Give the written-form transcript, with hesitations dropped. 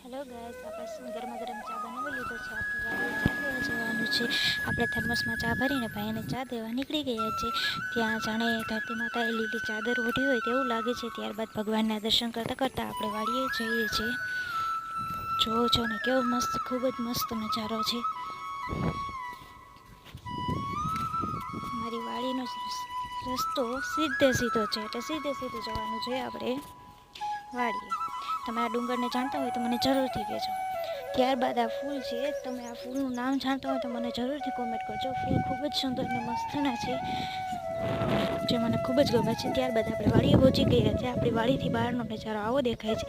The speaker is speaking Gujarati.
હેલો ગાઈસ, આપણે ગરમા ગરમ ચા બનાવી લીધો છે. આપણે ચા દેવા જવાનું છે. આપણે થર્મસમાં ચા ભરીને ભાઈને ચા દેવા નીકળી ગયા છે. ત્યાં જાણે ધરતી માતાએ લીલી ચાદર ઓઢી હોય તેવું લાગે છે. ત્યારબાદ ભગવાનના દર્શન કરતાં કરતાં આપણે વાડીએ જઈએ છીએ. જોવો છો ને કેવો મસ્ત, ખૂબ જ મસ્ત નજારો છે. મારી વાડીનો રસ્તો સીધે સીધો છે, એટલે સીધે સીધું જવાનું છે આપણે વાડીએ. તમે આ ડુંગરને જાણતા હોય તો મને જરૂરથી કહેજો. ત્યારબાદ આ ફૂલ છે, તમે આ ફૂલનું નામ જાણતા હોય તો મને જરૂરથી કોમેન્ટ કરજો. ફૂલ ખૂબ જ સુંદર અને મસ્તના છે, જે મને ખૂબ જ ગમે છે. ત્યારબાદ આપણે વાડીએ પહોંચી ગયા છે. આપણી વાડીથી બહારનો નજારો આવો દેખાય છે.